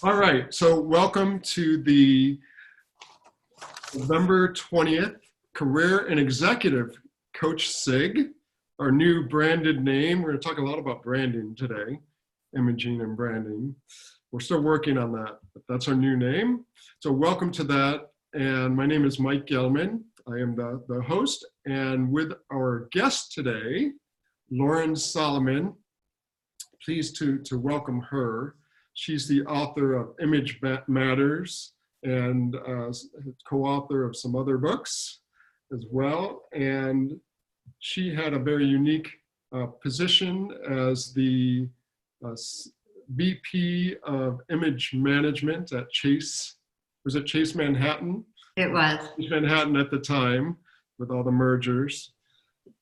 All right, so welcome to the November 20th Career and Executive Coach SIG, our new branded name. We're going to talk a lot about branding today, imaging and branding. We're still working on that, but that's our new name. So welcome to that. And my name is Mike Gelman. I am the host, and with our guest today, Lauren Solomon. Pleased to welcome her. She's the author of Image Matters and co-author of some other books as well. And she had a very unique position as the VP of Image Management at Chase. Was it Chase Manhattan? It was. Chase Manhattan at the time with all the mergers.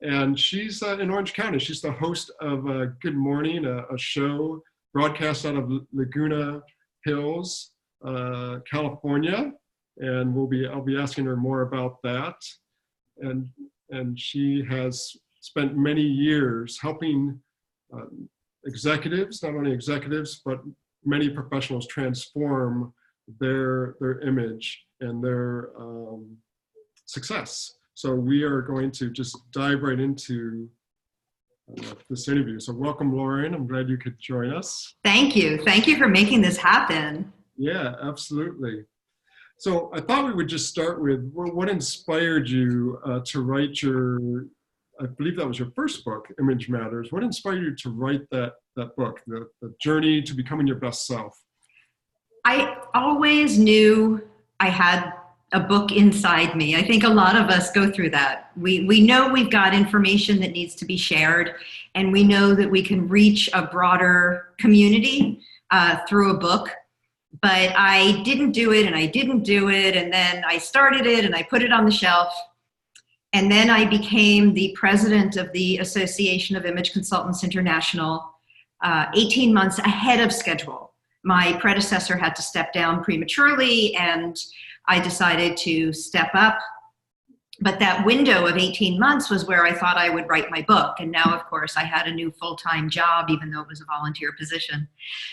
And she's in Orange County. She's the host of Good Morning, a show broadcast out of Laguna Hills, California. And I'll be asking her more about that. And she has spent many years helping executives, not only executives, but many professionals transform their image and their success. So we are going to just dive right into this interview. So welcome, Lauren. I'm glad you could join us. Thank you. Thank you for making this happen. Yeah, absolutely. So I thought we would just start with what inspired you to write I believe that was your first book, Image Matters. What inspired you to write that book, the journey to becoming your best self? I always knew I had a book inside me. I think a lot of us go through that. We know we've got information that needs to be shared, and we know that we can reach a broader community through a book. But I didn't do it, and I didn't do it, and then I started it, and I put it on the shelf. And then I became the president of the Association of Image Consultants International 18 months ahead of schedule. My predecessor had to step down prematurely, and I decided to step up. But that window of 18 months was where I thought I would write my book. And now, of course, I had a new full-time job, even though it was a volunteer position.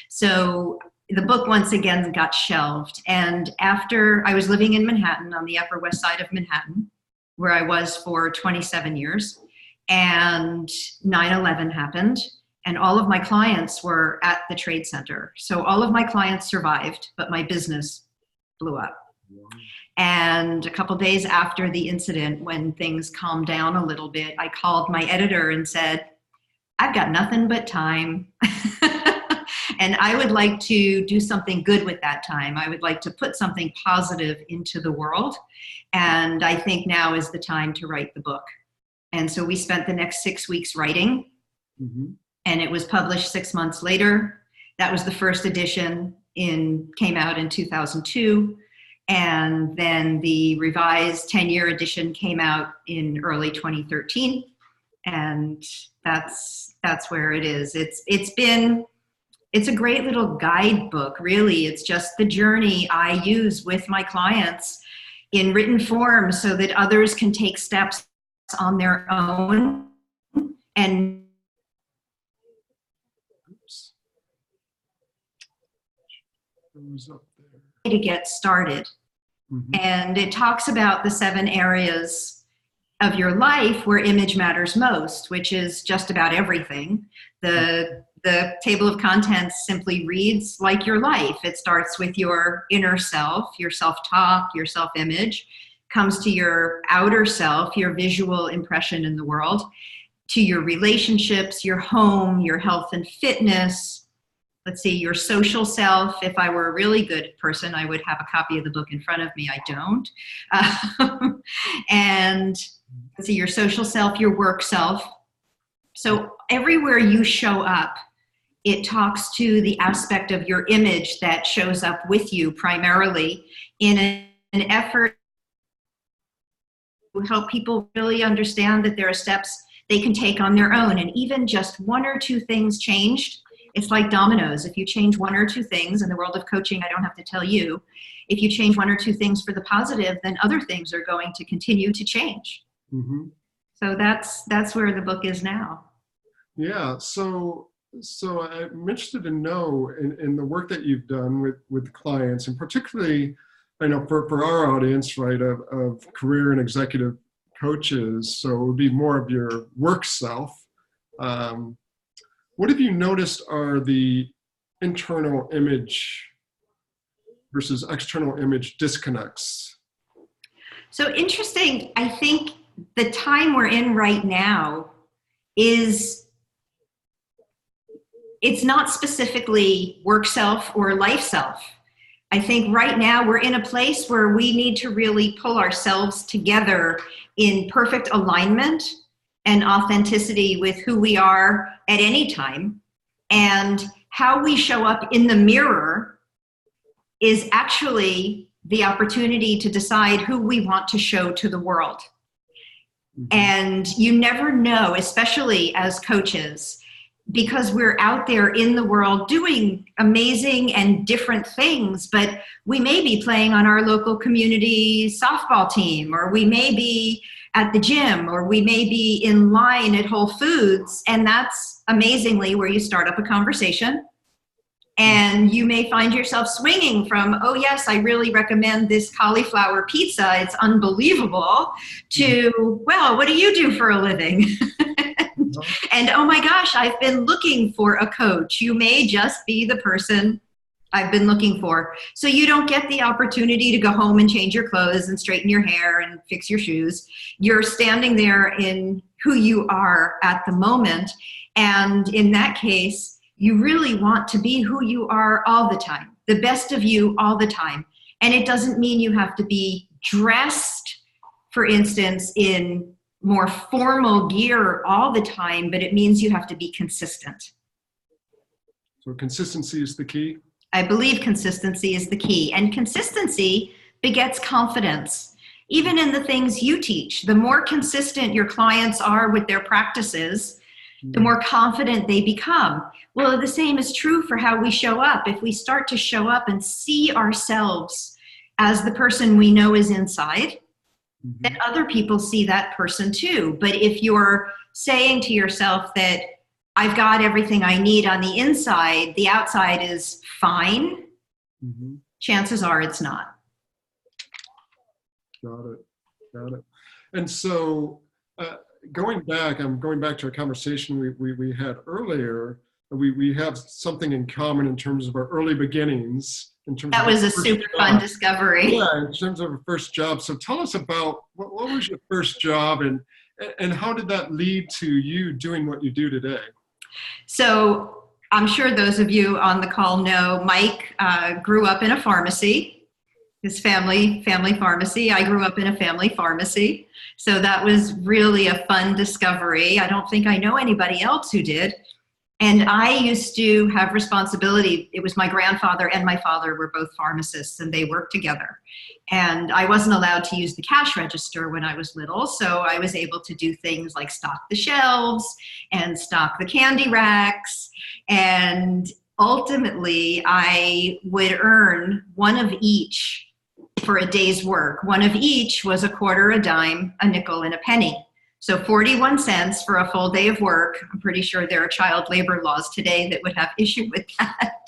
So the book once again got shelved. And after I was living in Manhattan, on the Upper West Side of Manhattan, where I was for 27 years, and 9/11 happened. And all of my clients were at the Trade Center. So all of my clients survived, but my business blew up. And a couple days after the incident, when things calmed down a little bit, I called my editor and said, I've got nothing but time. And I would like to do something good with that time. I would like to put something positive into the world. And I think now is the time to write the book. And so we spent the next 6 weeks writing. Mm-hmm. And it was published 6 months later. That was the first edition, came out in 2002. And then the revised 10-year edition came out in early 2013. And that's where it is. It's a great little guidebook, really. It's just the journey I use with my clients in written form so that others can take steps on their own and to get started. Mm-hmm. And it talks about the 7 areas of your life where image matters most, which is just about everything. The table of contents simply reads like your life. It starts with your inner self, your self-talk, your self-image, comes to your outer self, your visual impression in the world, to your relationships, your home, your health and fitness. Let's see, your social self. If I were a really good person, I would have a copy of the book in front of me. I don't. And let's see, your social self, your work self. So everywhere you show up, it talks to the aspect of your image that shows up with you primarily in an effort to help people really understand that there are steps they can take on their own. And even just 1 or 2 things changed, it's like dominoes. If you change 1 or 2 things, in the world of coaching, I don't have to tell you, if you change 1 or 2 things for the positive, then other things are going to continue to change. Mm-hmm. So that's where the book is now. Yeah. So So I'm interested to know in the work that you've done with clients, and particularly, I know for our audience, right, of career and executive coaches, so it would be more of your work self. What have you noticed are the internal image versus external image disconnects? So interesting. I think the time we're in right now is, it's not specifically work self or life self. I think right now we're in a place where we need to really pull ourselves together in perfect alignment and authenticity with who we are at any time. And how we show up in the mirror is actually the opportunity to decide who we want to show to the world. And you never know, especially as coaches, because we're out there in the world doing amazing and different things, but we may be playing on our local community softball team, or we may be at the gym, or we may be in line at Whole Foods, and that's amazingly where you start up a conversation. And you may find yourself swinging from, oh yes, I really recommend this cauliflower pizza, it's unbelievable, to, well, what do you do for a living? And oh my gosh, I've been looking for a coach. You may just be the person I've been looking for. So you don't get the opportunity to go home and change your clothes and straighten your hair and fix your shoes. You're standing there in who you are at the moment. And in that case, you really want to be who you are all the time, the best of you all the time. And it doesn't mean you have to be dressed, for instance, in more formal gear all the time, but it means you have to be consistent. So consistency is the key? I believe consistency is the key. And consistency begets confidence. Even in the things you teach, the more consistent your clients are with their practices, the more confident they become. Well, the same is true for how we show up. If we start to show up and see ourselves as the person we know is inside, then other people see that person too. But if you're saying to yourself that I've got everything I need on the inside, the outside is fine, chances are it's not. Got it. And so going back to a conversation we had earlier, we have something in common in terms of our early beginnings. That was a super fun discovery. Yeah, in terms of our first job. So tell us about what was your first job, and how did that lead to you doing what you do today? So I'm sure those of you on the call know Mike grew up in a pharmacy, his family pharmacy. I grew up in a family pharmacy. So that was really a fun discovery. I don't think I know anybody else who did. And I used to have responsibility. It was my grandfather and my father were both pharmacists, and they worked together. And I wasn't allowed to use the cash register when I was little, so I was able to do things like stock the shelves and stock the candy racks. And ultimately, I would earn one of each for a day's work. One of each was a quarter, a dime, a nickel, and a penny. So 41 cents for a full day of work. I'm pretty sure there are child labor laws today that would have issue with that.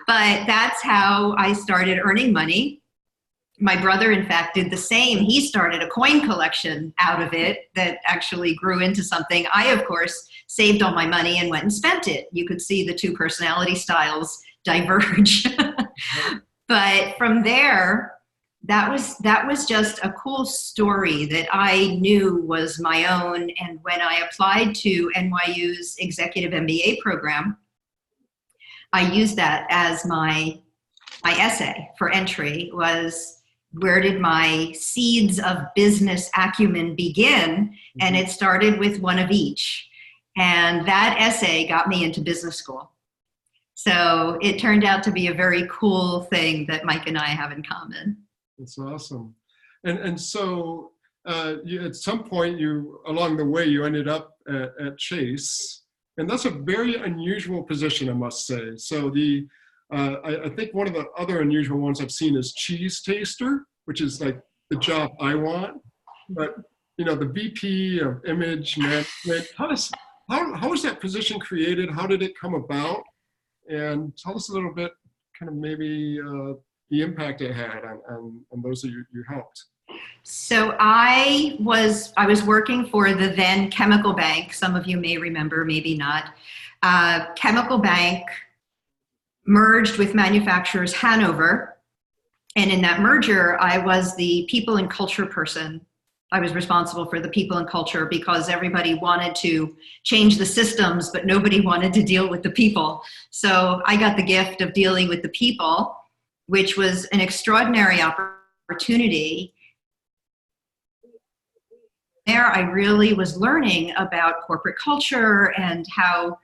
But that's how I started earning money. My brother, in fact, did the same. He started a coin collection out of it that actually grew into something. I, of course, saved all my money and went and spent it. You could see the two personality styles diverge. But from there, that was just a cool story that I knew was my own. And when I applied to NYU's Executive MBA program, I used that as my essay for entry. Was, where did my seeds of business acumen begin? And it started with one of each. And that essay got me into business school. So it turned out to be a very cool thing that Mike and I have in common. That's awesome. And so at some point along the way, you ended up at Chase, and that's a very unusual position, I must say. So I think one of the other unusual ones I've seen is cheese taster, which is like the job I want. But the VP of image management, how was that position created? How did it come about? And tell us a little bit, kind of maybe the impact it had on those that you helped. So I was working for the then Chemical Bank. Some of you may remember, maybe not. Chemical Bank merged with Manufacturers Hanover. And in that merger, I was the people and culture person. I was responsible for the people and culture because everybody wanted to change the systems, but nobody wanted to deal with the people. So I got the gift of dealing with the people, which was an extraordinary opportunity. There, I really was learning about corporate culture and how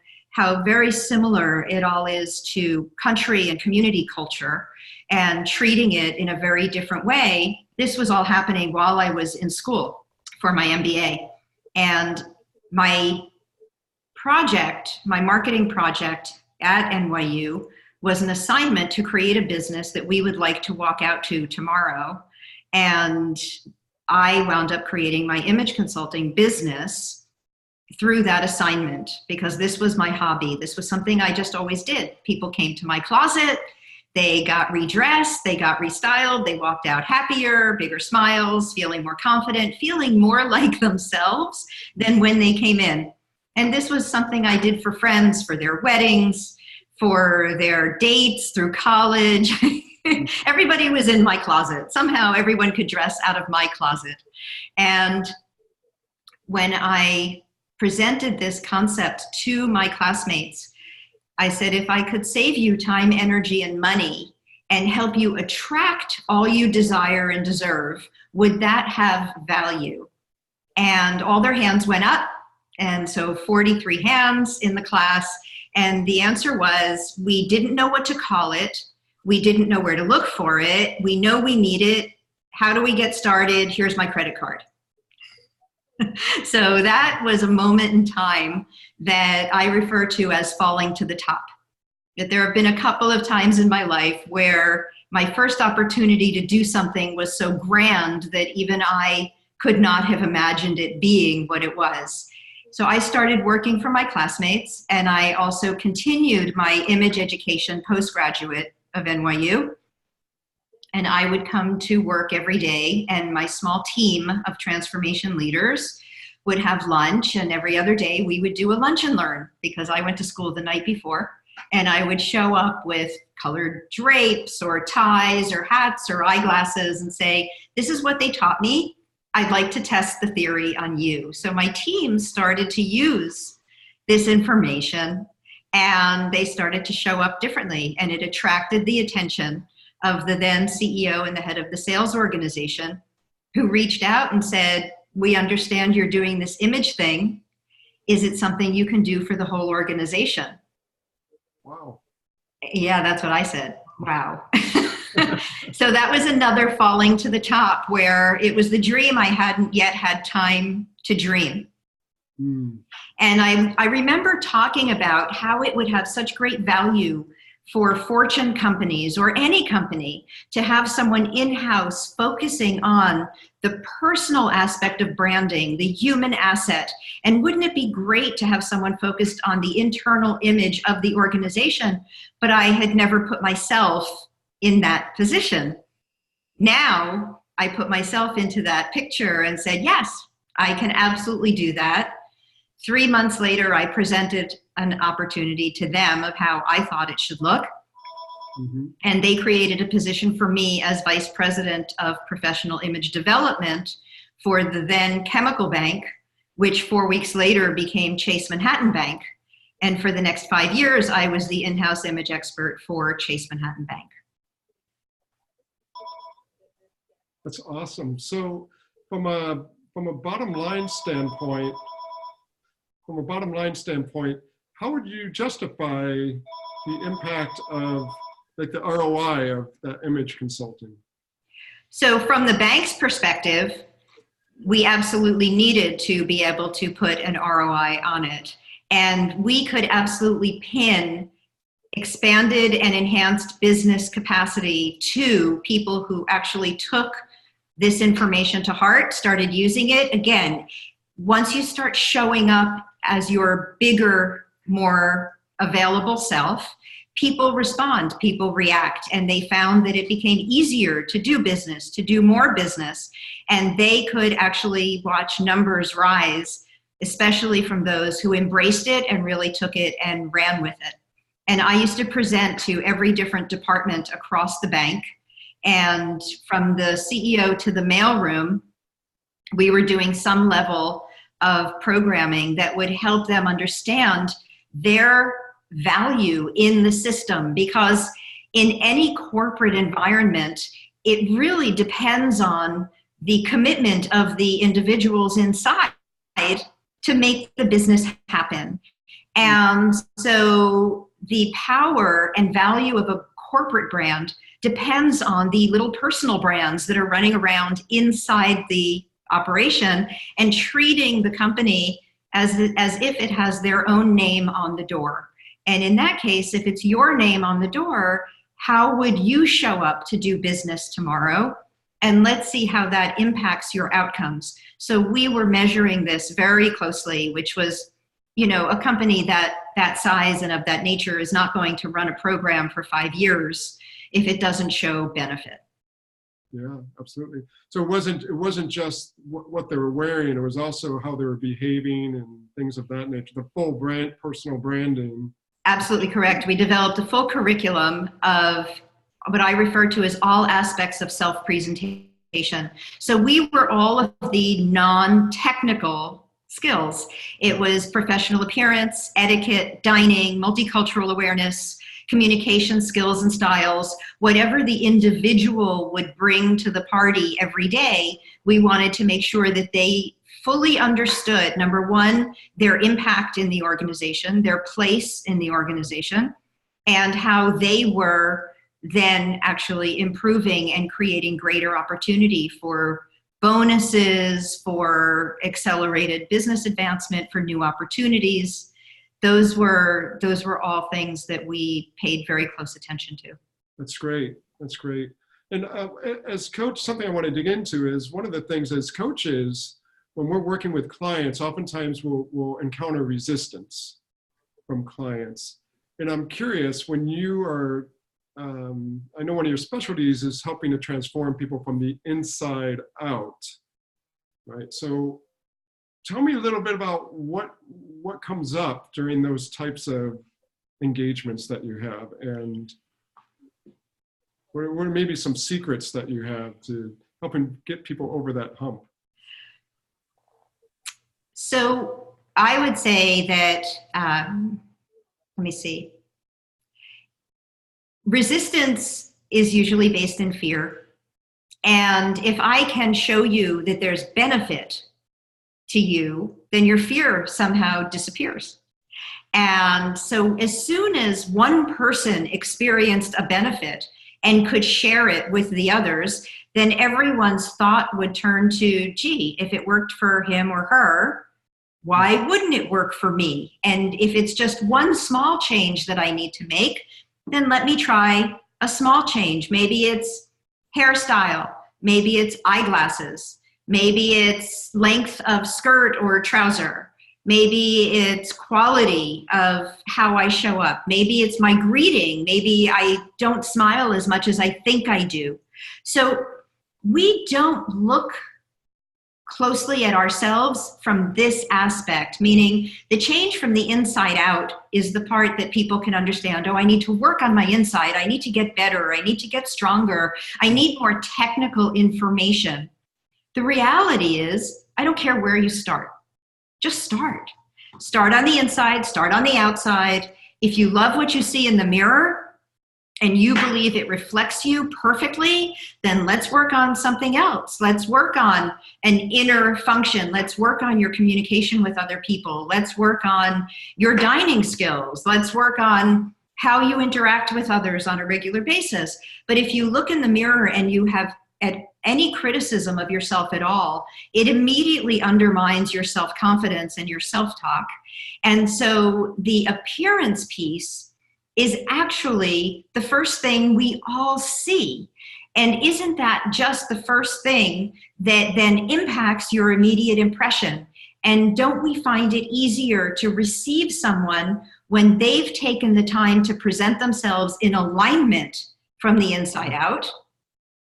very similar it all is to country and community culture, and treating it in a very different way. This was all happening while I was in school for my MBA. And my project, my marketing project at NYU, was an assignment to create a business that we would like to walk out to tomorrow. And I wound up creating my image consulting business through that assignment, because this was my hobby. This was something I just always did. People came to my closet, they got redressed, they got restyled, they walked out happier, bigger smiles, feeling more confident, feeling more like themselves than when they came in. And this was something I did for friends, for their weddings, for their dates through college. Everybody was in my closet. Somehow everyone could dress out of my closet. And when I presented this concept to my classmates, I said, if I could save you time, energy, and money and help you attract all you desire and deserve, would that have value? And all their hands went up. And so 43 hands in the class. And the answer was, we didn't know what to call it. We didn't know where to look for it. We know we need it. How do we get started? Here's my credit card. So that was a moment in time that I refer to as falling to the top. That there have been a couple of times in my life where my first opportunity to do something was so grand that even I could not have imagined it being what it was. So I started working for my classmates, and I also continued my image education postgraduate of NYU. And I would come to work every day, and my small team of transformation leaders would have lunch, and every other day we would do a lunch and learn, because I went to school the night before, and I would show up with colored drapes or ties or hats or eyeglasses and say, this is what they taught me. I'd like to test the theory on you. So my team started to use this information, and they started to show up differently, and it attracted the attention of the then CEO and the head of the sales organization, who reached out and said, we understand you're doing this image thing. Is it something you can do for the whole organization? Wow. Yeah, that's what I said. Wow. So that was another falling to the top, where it was the dream I hadn't yet had time to dream. And I remember talking about how it would have such great value for Fortune companies or any company to have someone in-house focusing on the personal aspect of branding, the human asset. And wouldn't it be great to have someone focused on the internal image of the organization? But I had never put myself in that position. Now I put myself into that picture and said, yes, I can absolutely do that. 3 months later, I presented an opportunity to them of how I thought it should look. And they created a position for me as Vice President of Professional Image Development for the then Chemical Bank, which 4 weeks later became Chase Manhattan Bank. And for the next 5 years, I was the in-house image expert for Chase Manhattan Bank. That's awesome. So from a bottom line standpoint, how would you justify the impact of, like, the ROI of that image consulting? So from the bank's perspective, we absolutely needed to be able to put an ROI on it. And we could absolutely pin expanded and enhanced business capacity to people who actually took this information to heart, started using it. Again, once you start showing up as your bigger, more available self, people respond, people react, and they found that it became easier to do business, to do more business, and they could actually watch numbers rise, especially from those who embraced it and really took it and ran with it. And I used to present to every different department across the bank, and from the CEO to the mailroom, we were doing some level of programming that would help them understand their value in the system, because in any corporate environment, it really depends on the commitment of the individuals inside to make the business happen. And so the power and value of a corporate brand depends on the little personal brands that are running around inside the operation and treating the company as if it has their own name on the door. And in that case, if it's your name on the door, how would you show up to do business tomorrow? And let's see how that impacts your outcomes. So we were measuring this very closely, which was, a company that size and of that nature is not going to run a program for 5 years if it doesn't show benefit. Yeah, absolutely. So it wasn't just what they were wearing, it was also how they were behaving and things of that nature, the full brand, personal branding. Absolutely correct. We developed a full curriculum of what I refer to as all aspects of self-presentation. So we were all of the non-technical skills. It was professional appearance, etiquette, dining, multicultural awareness, communication skills and styles, whatever the individual would bring to the party every day. We wanted to make sure that they fully understood, number one, their impact in the organization, their place in the organization, and how they were then actually improving and creating greater opportunity for bonuses, for accelerated business advancement, for new opportunities. Those were all things that we paid very close attention to. That's great. That's great. And as coach, something I want to dig into is one of the things as coaches, when we're working with clients, oftentimes we'll encounter resistance from clients. And I'm curious, when you are, I know one of your specialties is helping to transform people from the inside out, right? So tell me a little bit about what comes up during those types of engagements that you have, and what are maybe some secrets that you have to helping get people over that hump? So I would say that, let me see. Resistance is usually based in fear. And if I can show you that there's benefit to you, then your fear somehow disappears. And so as soon as one person experienced a benefit and could share it with the others, then everyone's thought would turn to, gee, if it worked for him or her, why wouldn't it work for me? And if it's just one small change that I need to make, then let me try a small change. Maybe it's hairstyle, maybe it's eyeglasses, maybe it's length of skirt or trouser, maybe it's quality of how I show up, maybe it's my greeting, maybe I don't smile as much as I think I do. So we don't look closely at ourselves from this aspect, meaning the change from the inside out is the part that people can understand. Oh, I need to work on my inside. I need to get better. I need to get stronger. I need more technical information. The reality is, I don't care where you start. Just start. Start on the inside, start on the outside. If you love what you see in the mirror, and you believe it reflects you perfectly, then let's work on something else. Let's work on an inner function. Let's work on your communication with other people. Let's work on your dining skills. Let's work on how you interact with others on a regular basis. But if you look in the mirror and you have any criticism of yourself at all, it immediately undermines your self-confidence and your self-talk. And so the appearance piece is actually the first thing we all see. And isn't that just the first thing that then impacts your immediate impression? And don't we find it easier to receive someone when they've taken the time to present themselves in alignment from the inside out?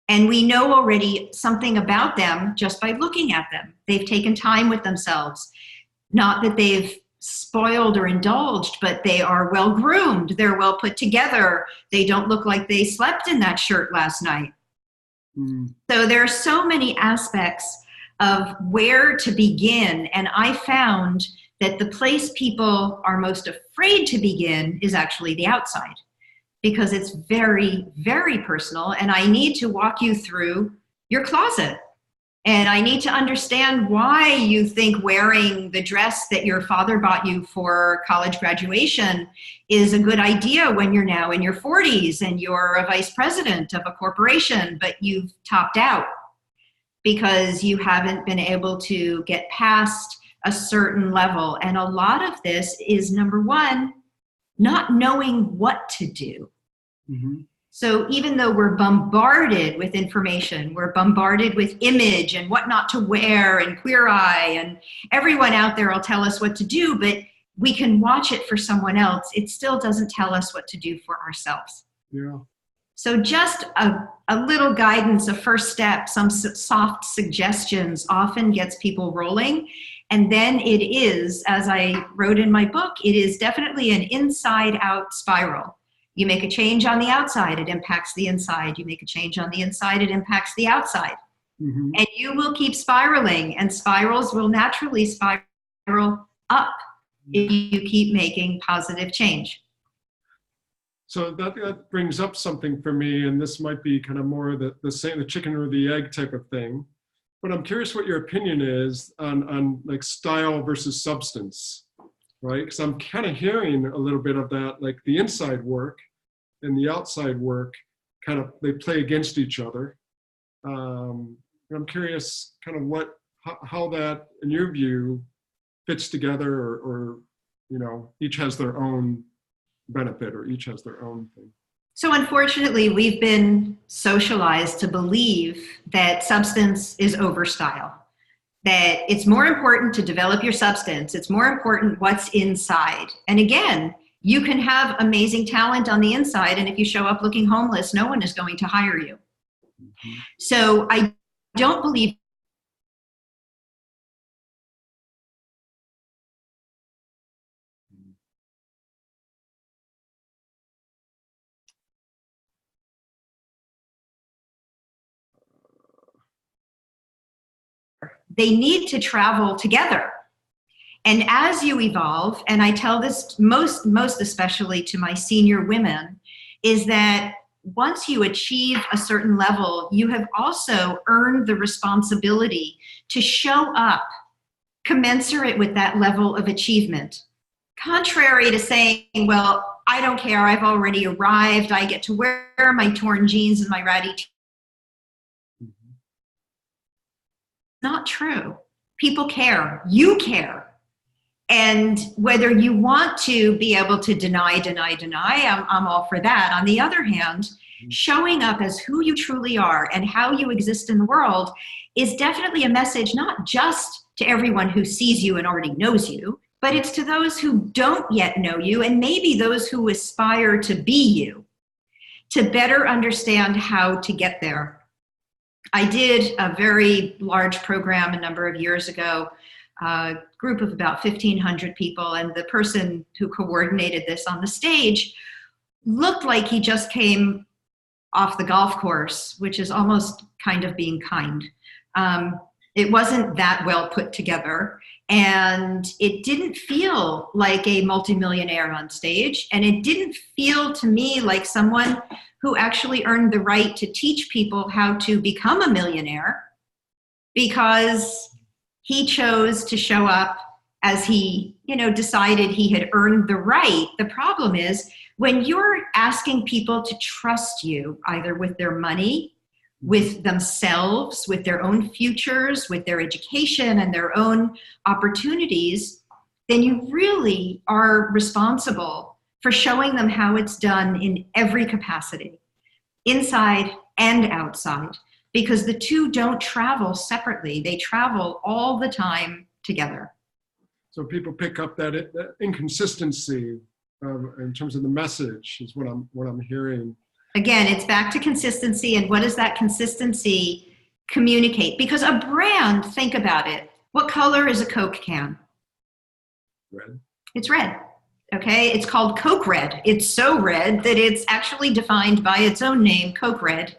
And we know already something about them just by looking at them. They've taken time with themselves. Not that they've spoiled or indulged, but they are well groomed. They're well put together. They don't look like they slept in that shirt last night. So there are so many aspects of where to begin. And I found that the place people are most afraid to begin is actually the outside, because it's very, very personal. And I need to walk you through your closet. And I need to understand why you think wearing the dress that your father bought you for college graduation is a good idea when you're now in your 40s and you're a vice president of a corporation, but you've topped out because you haven't been able to get past a certain level. And a lot of this is, number one, not knowing what to do. So even though we're bombarded with information, we're bombarded with image and what not to wear and Queer Eye, and everyone out there will tell us what to do, but we can watch it for someone else. It still doesn't tell us what to do for ourselves. Yeah. So just a little guidance, a first step, some soft suggestions often gets people rolling. And then it is, as I wrote in my book, it is definitely an inside-out spiral. You make a change on the outside, it impacts the inside. You make a change on the inside, it impacts the outside. And you will keep spiraling, and spirals will naturally spiral up if you keep making positive change. So that brings up something for me, and this might be kind of more the chicken or the egg type of thing. But I'm curious what your opinion is on like style versus substance. Right? Because I'm kind of hearing a little bit of that, like the inside work and the outside work kind of, they play against each other. I'm curious kind of how that, in your view, fits together, or you know, each has their own benefit or each has their own thing. So unfortunately, we've been socialized to believe that substance is over style. That it's more important to develop your substance. It's more important what's inside. And again, you can have amazing talent on the inside, and if you show up looking homeless, no one is going to hire you. So I don't believe they need to travel together. And as you evolve, and I tell this most especially to my senior women, is that once you achieve a certain level, you have also earned the responsibility to show up commensurate with that level of achievement. Contrary to saying, well, I don't care, I've already arrived, I get to wear my torn jeans and my ratty t-shirt. Not true. People care. You care. And whether you want to be able to deny, I'm all for that. On the other hand, showing up as who you truly are and how you exist in the world is definitely a message, not just to everyone who sees you and already knows you, but it's to those who don't yet know you, and maybe those who aspire to be you, to better understand how to get there. I did a very large program a number of years ago, a group of about 1,500 people, and the person who coordinated this on the stage looked like he just came off the golf course, which is almost kind of being kind. It wasn't that well put together, and it didn't feel like a multimillionaire on stage, and it didn't feel to me like someone who actually earned the right to teach people how to become a millionaire, because he chose to show up as he, decided he had earned the right. The problem is when you're asking people to trust you, either with their money, with themselves, with their own futures, with their education and their own opportunities, then you really are responsible for showing them how it's done in every capacity, inside and outside, because the two don't travel separately. They travel all the time together. So people pick up that inconsistency in terms of the message is what I'm hearing. Again, it's back to consistency, and what does that consistency communicate? Because a brand, think about it. What color is a Coke can? Red. It's red. Okay, it's called Coke Red. It's so red that it's actually defined by its own name, Coke Red.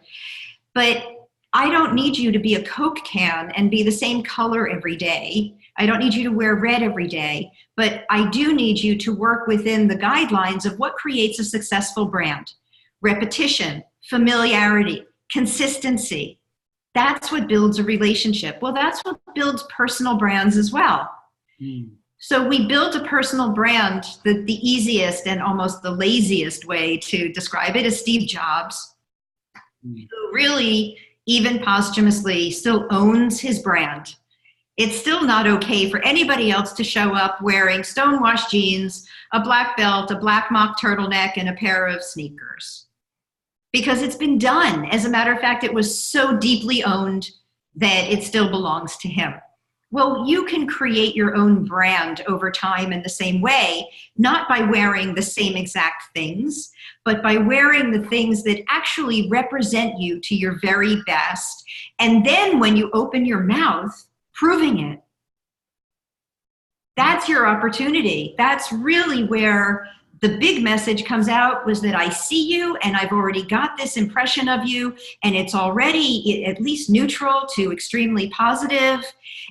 But I don't need you to be a Coke can and be the same color every day. I don't need you to wear red every day, but I do need you to work within the guidelines of what creates a successful brand. Repetition, familiarity, consistency. That's what builds a relationship. Well, that's what builds personal brands as well. So we built a personal brand. The easiest and almost the laziest way to describe it is Steve Jobs, who really, even posthumously, still owns his brand. It's still not okay for anybody else to show up wearing stonewashed jeans, a black belt, a black mock turtleneck, and a pair of sneakers. Because it's been done. As a matter of fact, it was so deeply owned that it still belongs to him. Well, you can create your own brand over time in the same way, not by wearing the same exact things, but by wearing the things that actually represent you to your very best. And then when you open your mouth, proving it. That's your opportunity. That's really where the big message comes out, was that I see you and I've already got this impression of you, and it's already at least neutral to extremely positive.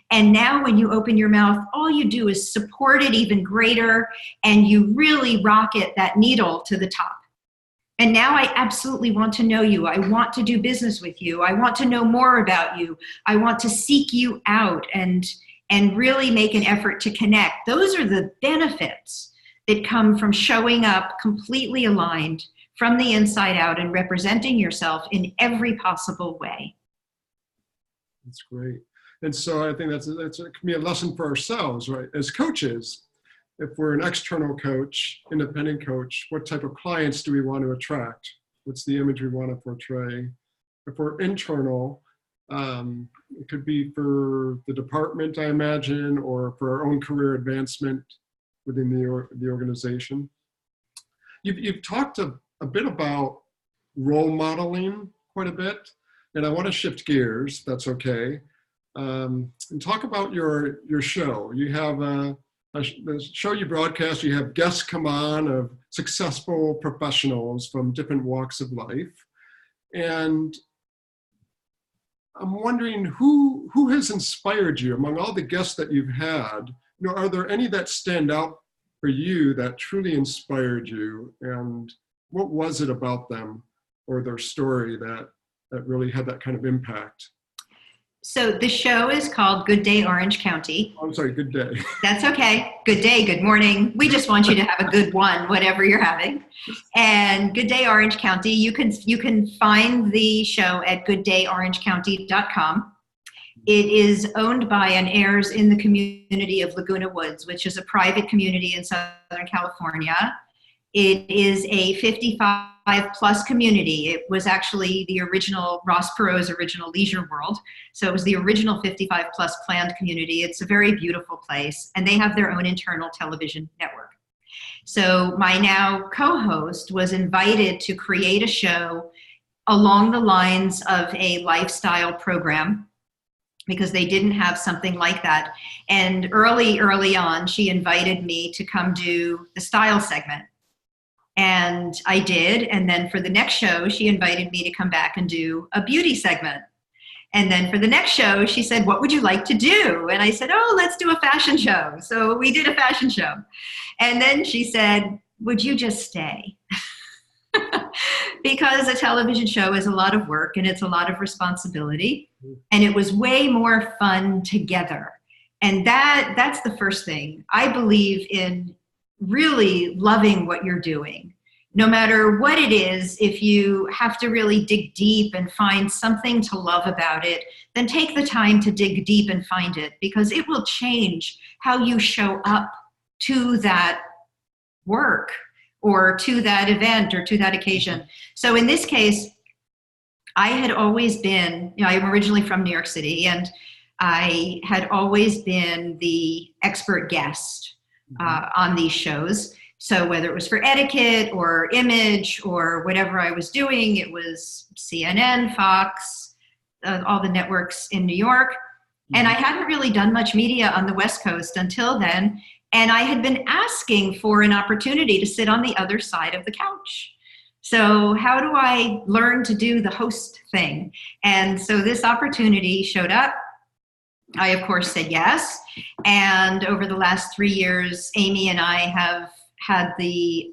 And now when you open your mouth, all you do is support it even greater, and you really rocket that needle to the top. And now I absolutely want to know you. I want to do business with you. I want to know more about you. I want to seek you out and really make an effort to connect. Those are the benefits that come from showing up completely aligned from the inside out and representing yourself in every possible way. That's great. And so I think that can be a lesson for ourselves, right? As coaches, if we're an external coach, independent coach, what type of clients do we want to attract? What's the image we want to portray? If we're internal, it could be for the department, I imagine, or for our own career advancement within the organization. You've talked a bit about role modeling quite a bit, and I want to shift gears, that's okay, and talk about your show. You have the show you broadcast, you have guests come on of successful professionals from different walks of life. And I'm wondering who has inspired you among all the guests that you've had? You know, are there any that stand out for you that truly inspired you? And what was it about them or their story that really had that kind of impact? So the show is called Good Day Orange County. I'm sorry, good day. That's okay. Good day, good morning. We just want you to have a good one, whatever you're having. And Good Day Orange County, you can find the show at gooddayorangecounty.com. It is owned by and airs in the community of Laguna Woods, which is a private community in Southern California. It is a 55-plus community. It was actually the original, Ross Perot's original Leisure World. So it was the original 55-plus planned community. It's a very beautiful place, and they have their own internal television network. So my now co-host was invited to create a show along the lines of a lifestyle program, because they didn't have something like that. And early on, she invited me to come do the style segment. And I did. And then for the next show, she invited me to come back and do a beauty segment. And then for the next show, she said, what would you like to do? And I said, oh, let's do a fashion show. So we did a fashion show. And then she said, would you just stay? Because a television show is a lot of work and it's a lot of responsibility. And it was way more fun together. And that's the first thing. I believe in really loving what you're doing. No matter what it is, if you have to really dig deep and find something to love about it, then take the time to dig deep and find it, because it will change how you show up to that work or to that event or to that occasion. So in this case, I had always been, I'm originally from New York City, and I had always been the expert guest on these shows. So whether it was for etiquette or image or whatever I was doing, it was CNN, Fox, all the networks in New York. And I hadn't really done much media on the West Coast until then. And I had been asking for an opportunity to sit on the other side of the couch. So how do I learn to do the host thing? And so this opportunity showed up. I, of course, said yes. And over the last 3 years, Amy and I have had the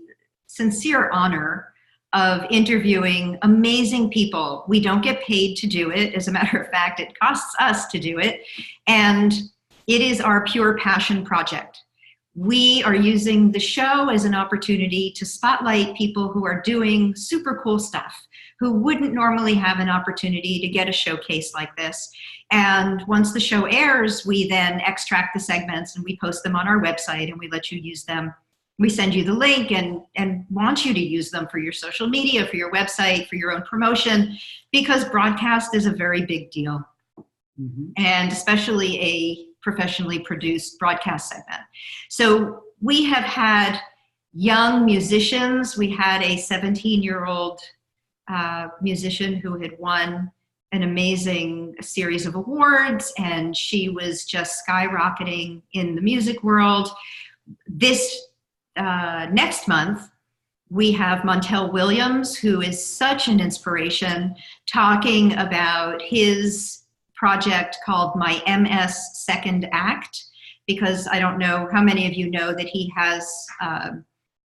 sincere honor of interviewing amazing people. We don't get paid to do it. As a matter of fact, it costs us to do it. And it is our pure passion project. We are using the show as an opportunity to spotlight people who are doing super cool stuff, who wouldn't normally have an opportunity to get a showcase like this. And once the show airs, we then extract the segments and we post them on our website and we let you use them. We send you the link and want you to use them for your social media, for your website, for your own promotion, because broadcast is a very big deal. And especially a professionally produced broadcast segment. So we have had young musicians. We had a 17-year-old musician who had won an amazing series of awards, and she was just skyrocketing in the music world. This next month, we have Montel Williams, who is such an inspiration, talking about his project called My MS Second Act, because I don't know how many of you know that he has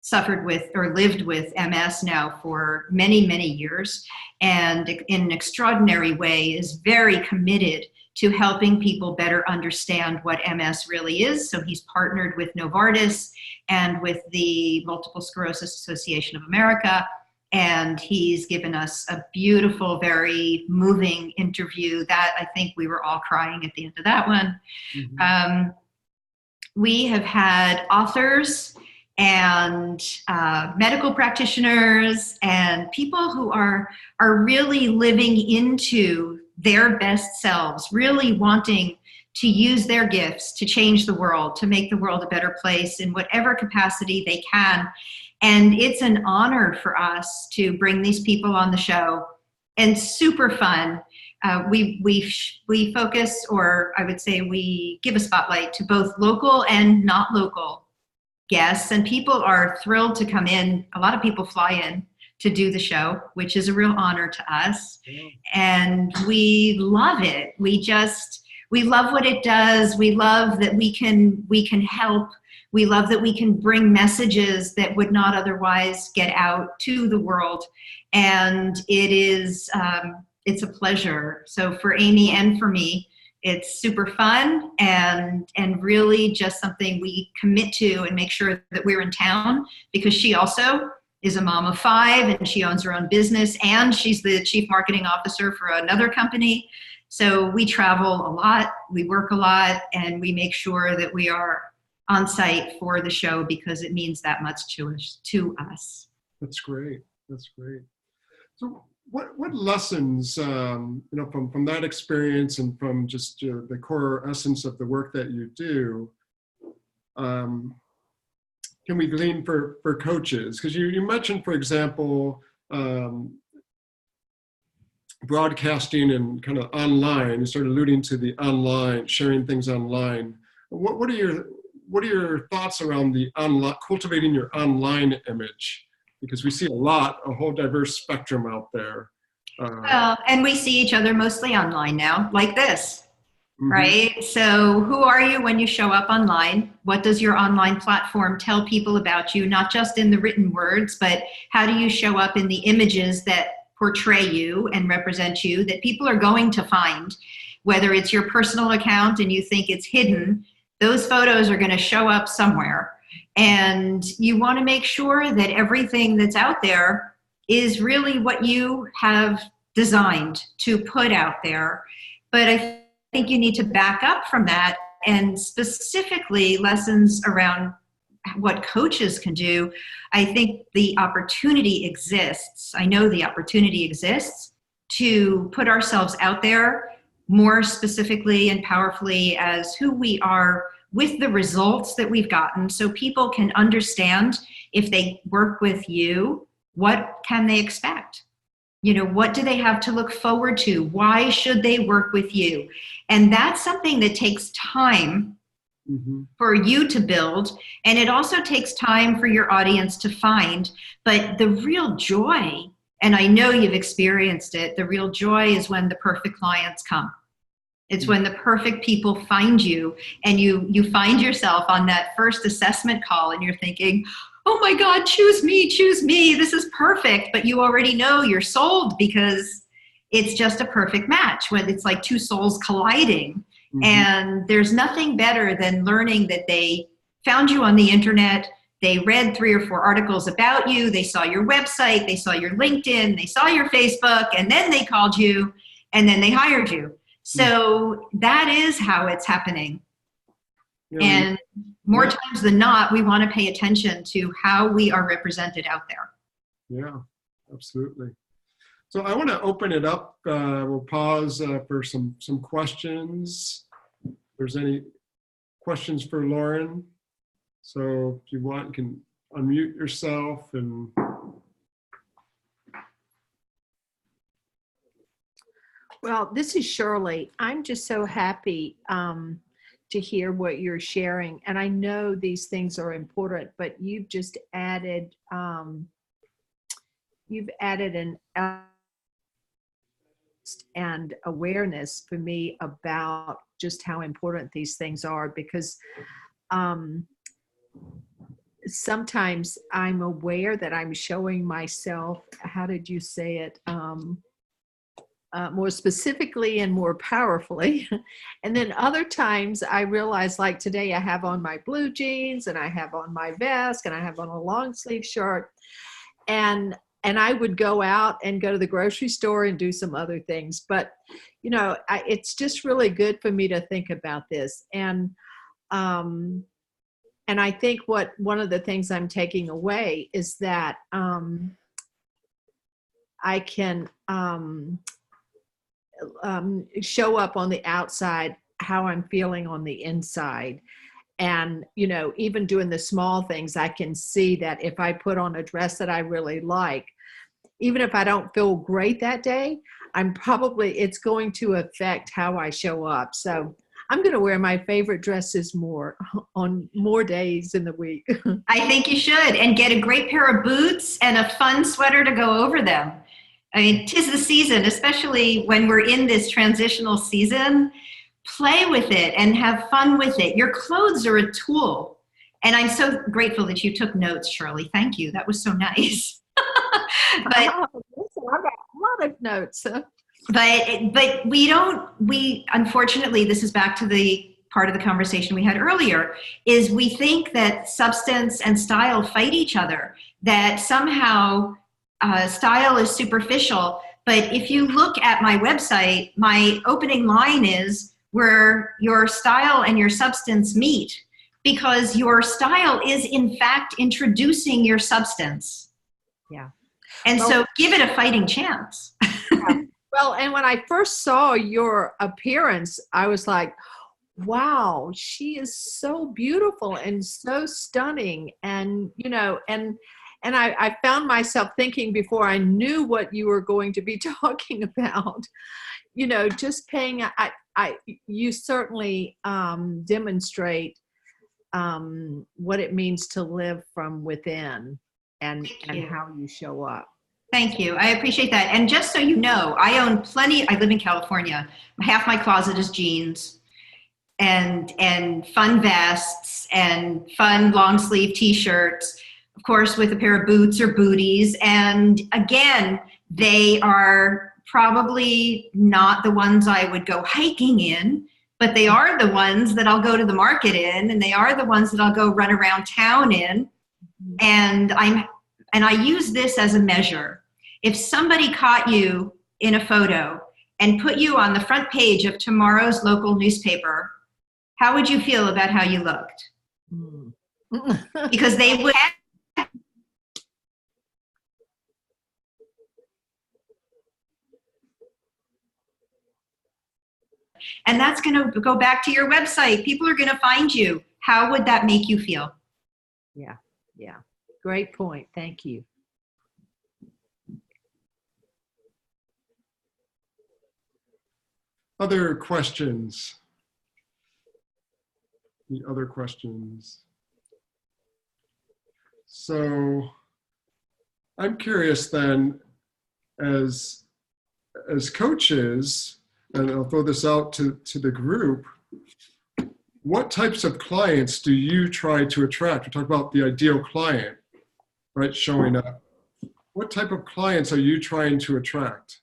suffered with or lived with MS now for many, many years, and in an extraordinary way is very committed to helping people better understand what MS really is. So he's partnered with Novartis and with the Multiple Sclerosis Association of America, and he's given us a beautiful, very moving interview that I think we were all crying at the end of that one. We have had authors and medical practitioners and people who are really living into their best selves, really wanting to use their gifts to change the world, to make the world a better place in whatever capacity they can. And it's an honor for us to bring these people on the show, and super fun. We focus, or I would say we give a spotlight to both local and not local guests, and people are thrilled to come in. A lot of people fly in to do the show, which is a real honor to us. And we love it. We love what it does. We love that we can help. We love that we can bring messages that would not otherwise get out to the world. And it is, it's a pleasure. So for Amy and for me, it's super fun and really just something we commit to and make sure that we're in town, because she also is a mom of 5 and she owns her own business and she's the chief marketing officer for another company. So we travel a lot, we work a lot, and we make sure that we are on site for the show because it means that much to us. That's great. That's great. So what lessons, from that experience and from just the core essence of the work that you do, can we glean for coaches? Because you mentioned, for example, broadcasting and kind of online. You started alluding to the online, sharing things online. What are your thoughts around the online, cultivating your online image? Because we see a whole diverse spectrum out there. Well, and we see each other mostly online now, like this, right? So who are you when you show up online? What does your online platform tell people about you, not just in the written words, but how do you show up in the images that portray you and represent you, that people are going to find? Whether it's your personal account and you think it's hidden, those photos are going to show up somewhere. And you want to make sure that everything that's out there is really what you have designed to put out there. But I think you need to back up from that, and specifically lessons around what coaches can do. I think the opportunity exists. I know the opportunity exists to put ourselves out there more specifically and powerfully as who we are with the results that we've gotten, so people can understand if they work with you, what can they expect? You know, what do they have to look forward to? Why should they work with you? And that's something that takes time for you to build. And it also takes time for your audience to find. But the real joy, and I know you've experienced it, the real joy is when the perfect clients come. It's when the perfect people find you, and you find yourself on that first assessment call and you're thinking, oh my God, choose me, this is perfect. But you already know you're sold because it's just a perfect match, when it's like two souls colliding. And there's nothing better than learning that they found you on the internet, they read 3 or 4 articles about you, they saw your website, they saw your LinkedIn, they saw your Facebook, and then they called you, and then they hired you. So that is how it's happening. And more times than not, we want to pay attention to how we are represented out there. Yeah, absolutely. So I want to open it up. We'll pause for some questions. If there's any questions for Lauren. So if you want, you can unmute yourself and. Well, this is Shirley. I'm just so happy to hear what you're sharing. And I know these things are important, but you've just added, an and awareness for me about just how important these things are, because sometimes I'm aware that I'm showing myself, how did you say it? More specifically and more powerfully. And then other times I realize, like today I have on my blue jeans and I have on my vest and I have on a long sleeve shirt, and I would go out and go to the grocery store and do some other things. But, you know, it's just really good for me to think about this. And I think one of the things I'm taking away is that I can show up on the outside how I'm feeling on the inside. And, you know, even doing the small things, I can see that if I put on a dress that I really like, even if I don't feel great that day, it's going to affect how I show up. So I'm going to wear my favorite dresses more on more days in the week. I think you should, and get a great pair of boots and a fun sweater to go over them. I mean, 'tis the season, especially when we're in this transitional season. Play with it and have fun with it. Your clothes are a tool. And I'm so grateful that you took notes, Shirley. Thank you. That was so nice. But Listen, I've got a lot of notes. But we unfortunately, this is back to the part of the conversation we had earlier, is we think that substance and style fight each other, that somehow style is superficial. But if you look at my website, my opening line is where your style and your substance meet, because your style is in fact introducing your substance. Yeah. And so give it a fighting chance. Yeah. Well, and when I first saw your appearance, I was like, wow, she is so beautiful and so stunning. And, you know, and I found myself thinking, before I knew what you were going to be talking about, you know, just you certainly Thank demonstrate what it means to live from within and how you show up. Thank you. I appreciate that. And just so you know, I live in California. Half my closet is jeans and fun vests and fun long sleeve t-shirts, of course, with a pair of boots or booties. And again, they are probably not the ones I would go hiking in, but they are the ones that I'll go to the market in, and they are the ones that I'll go run around town in. And I use this as a measure. If somebody caught you in a photo and put you on the front page of tomorrow's local newspaper, how would you feel about how you looked? Because they would have And that's going to go back to your website. People are going to find you. How would that make you feel? Yeah. Great point. Thank you. Other questions? Any other questions? So I'm curious then, as coaches, and I'll throw this out to the group, what types of clients do you try to attract? We talk about the ideal client, right, showing up. What type of clients are you trying to attract?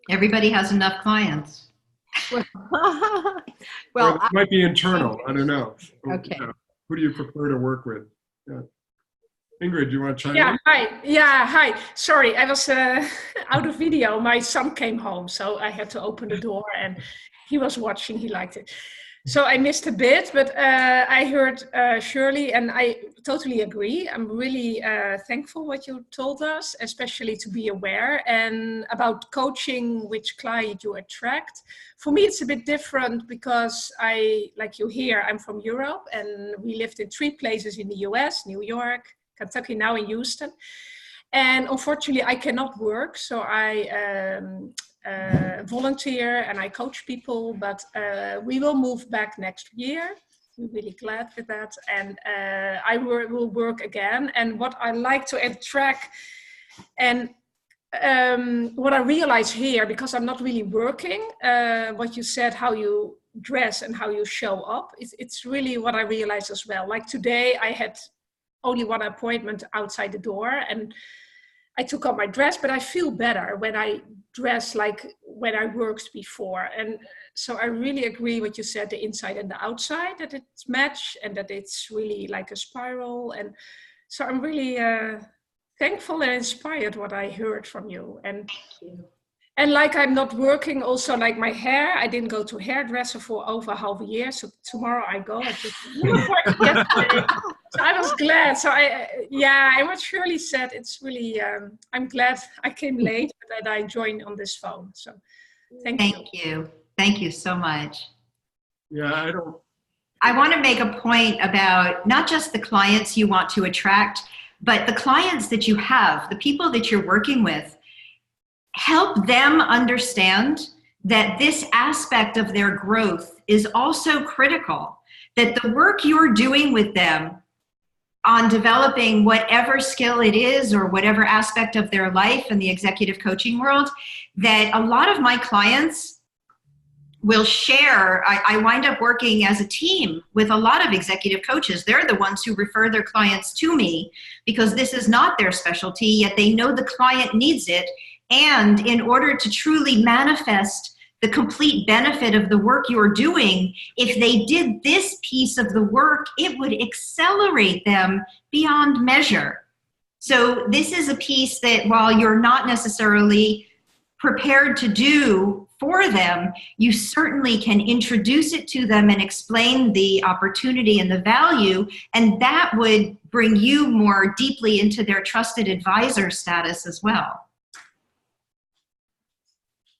Everybody has enough clients. Well, it might be internal. I don't know. Okay. Who do you prefer to work with? Yeah. Ingrid, do you want to chime in? Hi. Sorry, I was out of video. My son came home, so I had to open the door, and he was watching. He liked it. So I missed a bit, but I heard Shirley, and I totally agree. I'm really thankful what you told us, especially to be aware and about coaching which client you attract. For me, it's a bit different because like you hear, I'm from Europe, and we lived in 3 places in the US, New York, Kentucky, now in Houston. And unfortunately, I cannot work, so I volunteer and I coach people, but we will move back next year. We're really glad with that. And I will work again. And what I like to attract, and what I realize here, because I'm not really working, what you said, how you dress and how you show up, it's really what I realize as well. Like today, I had only 1 appointment outside the door, and I took off my dress, but I feel better when I dress like when I worked before. And so I really agree what you said, the inside and the outside, that it's matched and that it's really like a spiral. And so I'm really thankful and inspired what I heard from you. And And like I'm not working also, like my hair, I didn't go to hairdresser for over half a year. So tomorrow I go. I just yesterday. So I was glad. So and what Shirley said, it's really, I'm glad I came late, but that I joined on this phone. So thank you. Thank you so much. Yeah, I want to make a point about not just the clients you want to attract, but the clients that you have, the people that you're working with. Help them understand that this aspect of their growth is also critical, that the work you're doing with them on developing whatever skill it is or whatever aspect of their life in the executive coaching world, that a lot of my clients will share. I wind up working as a team with a lot of executive coaches. They're the ones who refer their clients to me because this is not their specialty, yet they know the client needs it. And in order to truly manifest the complete benefit of the work you're doing, if they did this piece of the work, it would accelerate them beyond measure. So this is a piece that while you're not necessarily prepared to do for them, you certainly can introduce it to them and explain the opportunity and the value, and that would bring you more deeply into their trusted advisor status as well.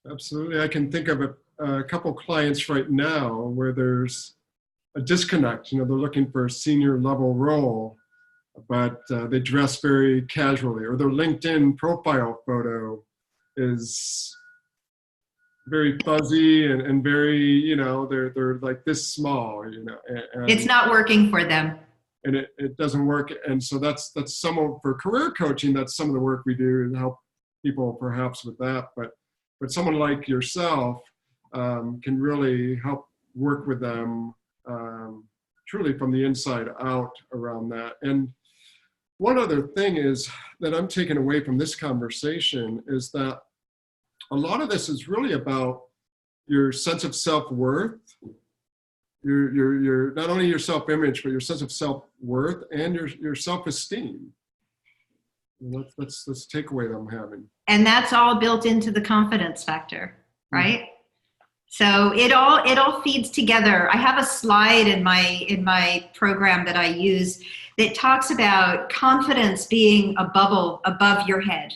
Absolutely. I can think of a couple clients right now where there's a disconnect. You know, they're looking for a senior level role, but they dress very casually, or their LinkedIn profile photo is very fuzzy and very, you know, they're like this small, you know. And it's not working for them. And it doesn't work. And so that's some of, for career coaching, that's some of the work we do to help people perhaps with that. But someone like yourself can really help work with them truly from the inside out around that. And one other thing is that I'm taking away from this conversation is that a lot of this is really about your sense of self-worth, your not only your self-image, but your sense of self-worth and your self-esteem. That's the takeaway that I'm having. And that's all built into the confidence factor, right? So it all feeds together. I have a slide in my program that I use that talks about confidence being a bubble above your head.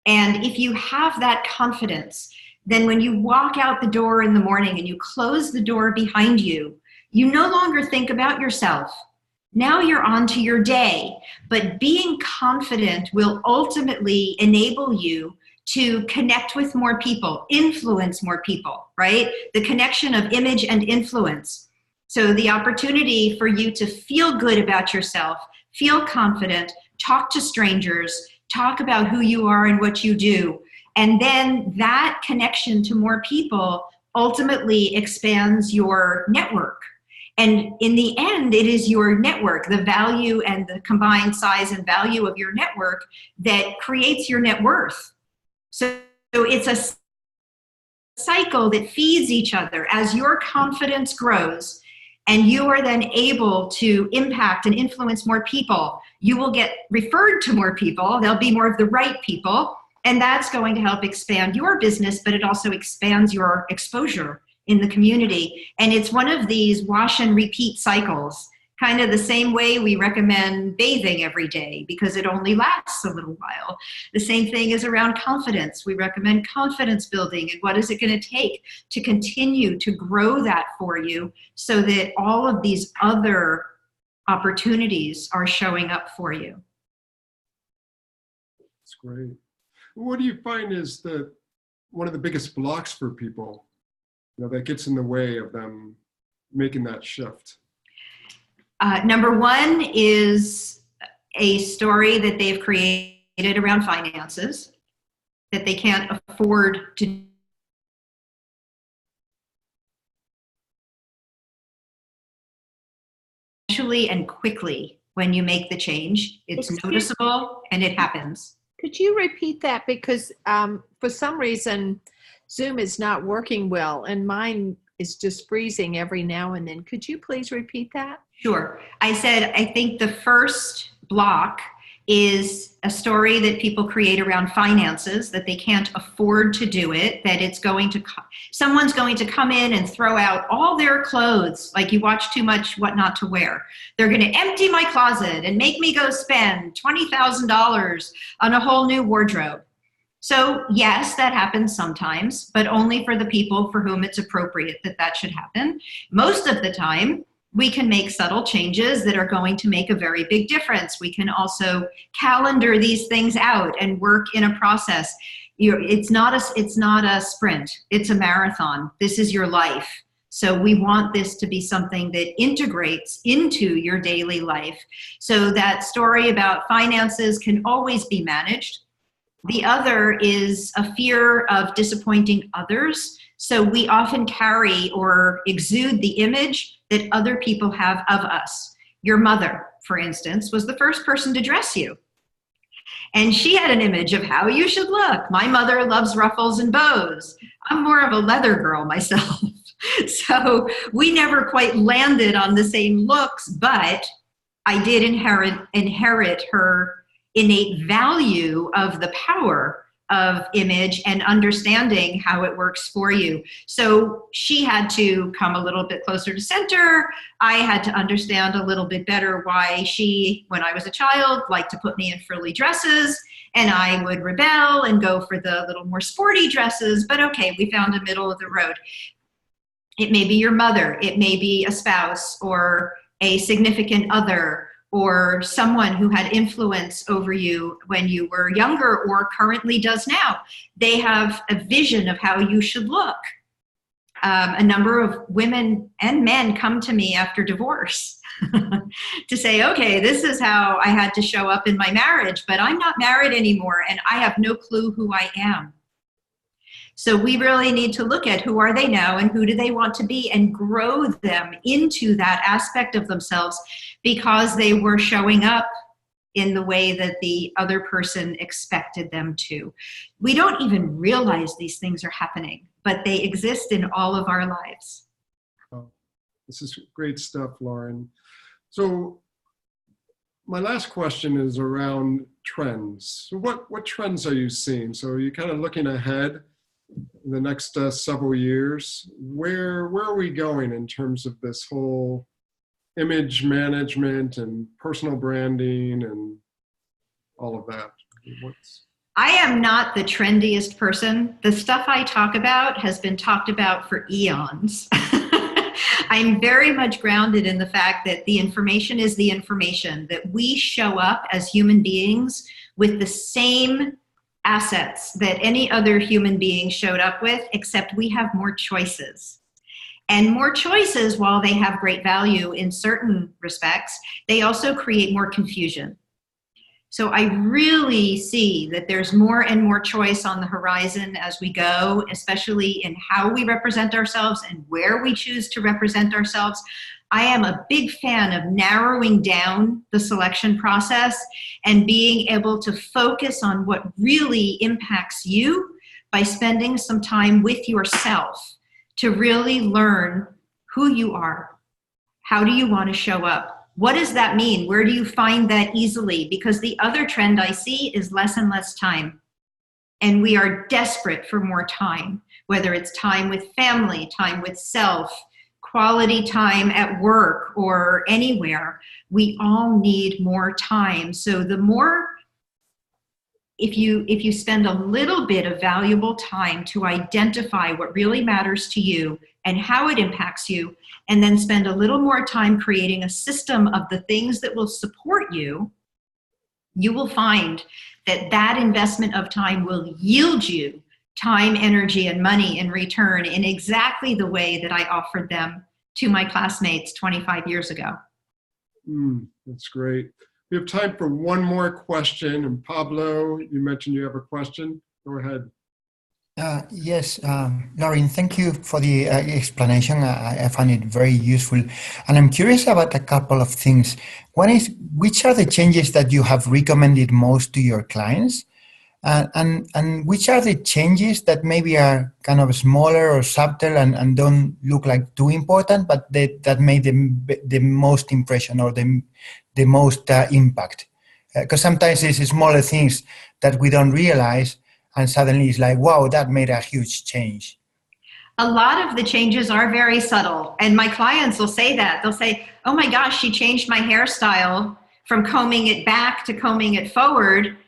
And if you have that confidence, then when you walk out the door in the morning and you close the door behind you, you no longer think about yourself. Now you're on to your day. But being confident will ultimately enable you to connect with more people, influence more people, right? The connection of image and influence. So the opportunity for you to feel good about yourself, feel confident, talk to strangers, talk about who you are and what you do. And then that connection to more people ultimately expands your network. And in the end, it is your network, the value and the combined size and value of your network that creates your net worth. So it's a cycle that feeds each other. As your confidence grows and you are then able to impact and influence more people, you will get referred to more people. There'll be more of the right people. And that's going to help expand your business, but it also expands your exposure in the community. And it's one of these wash and repeat cycles, kind of the same way we recommend bathing every day because it only lasts a little while. The same thing is around confidence. We recommend confidence building and what is it going to take to continue to grow that for you so that all of these other opportunities are showing up for you. That's great. What do you find is one of the biggest blocks for people, that gets in the way of them making that shift? Number one is a story that they've created around finances that they can't afford to eventually and quickly. When you make the change, it's noticeable and it happens. Could you repeat that? Because for some reason, Zoom is not working well and mine is just freezing every now and then. Could you please repeat that? Sure. I said, I think the first block is a story that people create around finances, that they can't afford to do it, that someone's going to come in and throw out all their clothes, like you watch too much What Not to Wear. They're going to empty my closet and make me go spend $20,000 on a whole new wardrobe. So yes, that happens sometimes, but only for the people for whom it's appropriate that should happen. Most of the time, we can make subtle changes that are going to make a very big difference. We can also calendar these things out and work in a process. It's not a sprint, it's a marathon. This is your life. So we want this to be something that integrates into your daily life. So that story about finances can always be managed. The other is a fear of disappointing others. So we often carry or exude the image that other people have of us. Your mother, for instance, was the first person to dress you. And she had an image of how you should look. My mother loves ruffles and bows. I'm more of a leather girl myself. So we never quite landed on the same looks, but I did inherit her innate value of the power of image and understanding how it works for you. So she had to come a little bit closer to center. I had to understand a little bit better why she, when I was a child, liked to put me in frilly dresses, and I would rebel and go for the little more sporty dresses. But okay, we found a middle of the road. It may be your mother, it may be a spouse or a significant other, or someone who had influence over you when you were younger or currently does now. They have a vision of how you should look. A number of women and men come to me after divorce to say, okay, this is how I had to show up in my marriage, but I'm not married anymore and I have no clue who I am. So we really need to look at who are they now and who do they want to be and grow them into that aspect of themselves because they were showing up in the way that the other person expected them to. We don't even realize these things are happening, but they exist in all of our lives. Oh, this is great stuff, Lauren. So my last question is around trends. So what trends are you seeing? So you're kind of looking ahead. in the next several years, where are we going in terms of this whole image management and personal branding and all of that? I am not the trendiest person. The stuff I talk about has been talked about for eons. I'm very much grounded in the fact that the information is the information, that we show up as human beings with the same assets that any other human being showed up with, except we have more choices. And more choices, while they have great value in certain respects, they also create more confusion. So I really see that there's more and more choice on the horizon as we go, especially in how we represent ourselves and where we choose to represent ourselves. I am a big fan of narrowing down the selection process and being able to focus on what really impacts you by spending some time with yourself to really learn who you are. How do you want to show up? What does that mean? Where do you find that easily? Because the other trend I see is less and less time. And we are desperate for more time, whether it's time with family, time with self, quality time at work or anywhere. We all need more time. So the more, if you spend a little bit of valuable time to identify what really matters to you and how it impacts you, and then spend a little more time creating a system of the things that will support you, you will find that that investment of time will yield you time, energy, and money in return in exactly the way that I offered them to my classmates 25 years ago. That's great. We have time for one more question. And Pablo, you mentioned you have a question. Go ahead. Yes, Lauren, thank you for the explanation. I find it very useful. And I'm curious about a couple of things. One is, which are the changes that you have recommended most to your clients? And which are the changes that maybe are kind of smaller or subtle and don't look like too important, but that made the most impression or the most impact? Because sometimes it's smaller things that we don't realize, and suddenly it's like, wow, that made a huge change. A lot of the changes are very subtle. And my clients will say that. They'll say, oh my gosh, she changed my hairstyle from combing it back to combing it forward.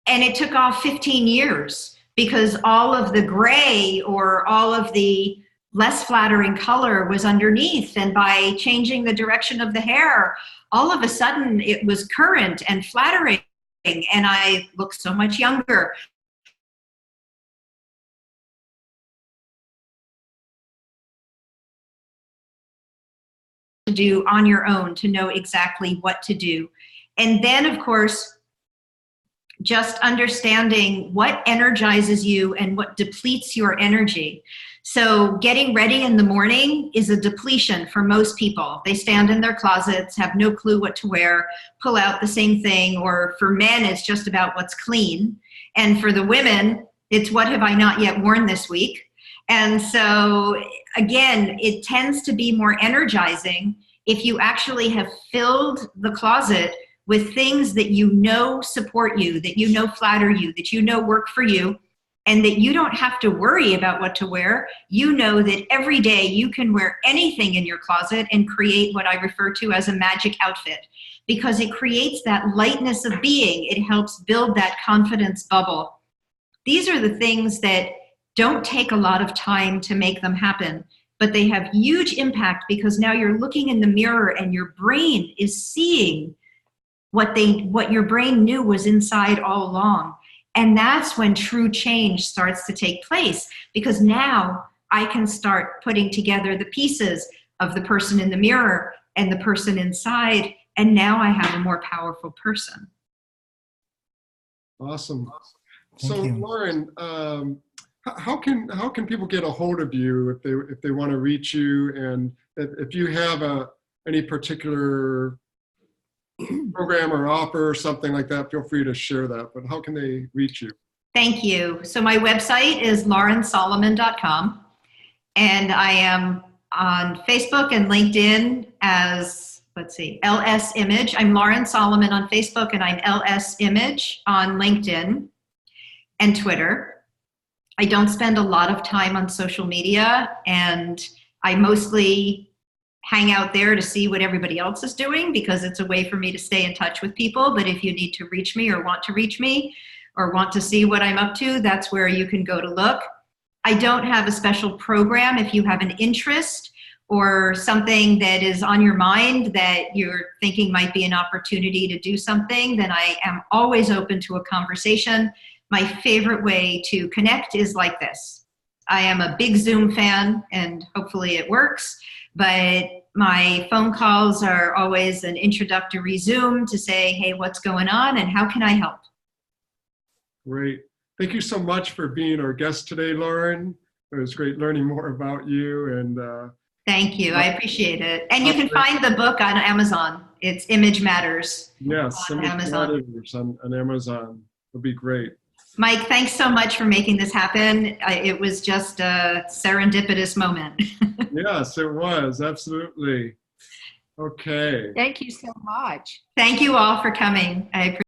And it took off 15 years because all of the gray or all of the less flattering color was underneath. And by changing the direction of the hair, all of a sudden it was current and flattering. And I looked so much younger. To do on your own, to know exactly what to do. And then, of course, just understanding what energizes you and what depletes your energy. So getting ready in the morning is a depletion for most people. They stand in their closets, have no clue what to wear, pull out the same thing, or for men, it's just about what's clean. And for the women, it's what have I not yet worn this week? And so, again, it tends to be more energizing if you actually have filled the closet with things that you know support you, that you know flatter you, that you know work for you, and that you don't have to worry about what to wear. You know that every day you can wear anything in your closet and create what I refer to as a magic outfit, because it creates that lightness of being. It helps build that confidence bubble. These are the things that don't take a lot of time to make them happen, but they have huge impact because now you're looking in the mirror and your brain is seeing what your brain knew was inside all along. And that's when true change starts to take place, because now I can start putting together the pieces of the person in the mirror and the person inside, and now I have a more powerful person. Awesome. Thank So you. Lauren, how can people get a hold of you if they want to reach you, and if you have any particular program or offer or something like that, feel free to share that. But how can they reach you? Thank you. So my website is laurensolomon.com, and I am on Facebook and LinkedIn as, LS Image. I'm Lauren Solomon on Facebook, and I'm LS Image on LinkedIn and Twitter. I don't spend a lot of time on social media, and I mostly hang out there to see what everybody else is doing because it's a way for me to stay in touch with people. But if you need to reach me or want to reach me or want to see what I'm up to, that's where you can go to look. I don't have a special program. If you have an interest or something that is on your mind that you're thinking might be an opportunity to do something, then I am always open to a conversation. My favorite way to connect is like this. I am a big Zoom fan, and hopefully it works, but my phone calls are always an introductory Zoom to say, hey, what's going on and how can I help? Great. Thank you so much for being our guest today, Lauren. It was great learning more about you. And thank you. I appreciate it. And you can find the book on Amazon. It's Image Matters. Yes, on Amazon. On Amazon. It'll be great. Mike, thanks so much for making this happen. It was just a serendipitous moment. Yes, it was. Absolutely. Okay. Thank you so much. Thank you all for coming. I appreciate it.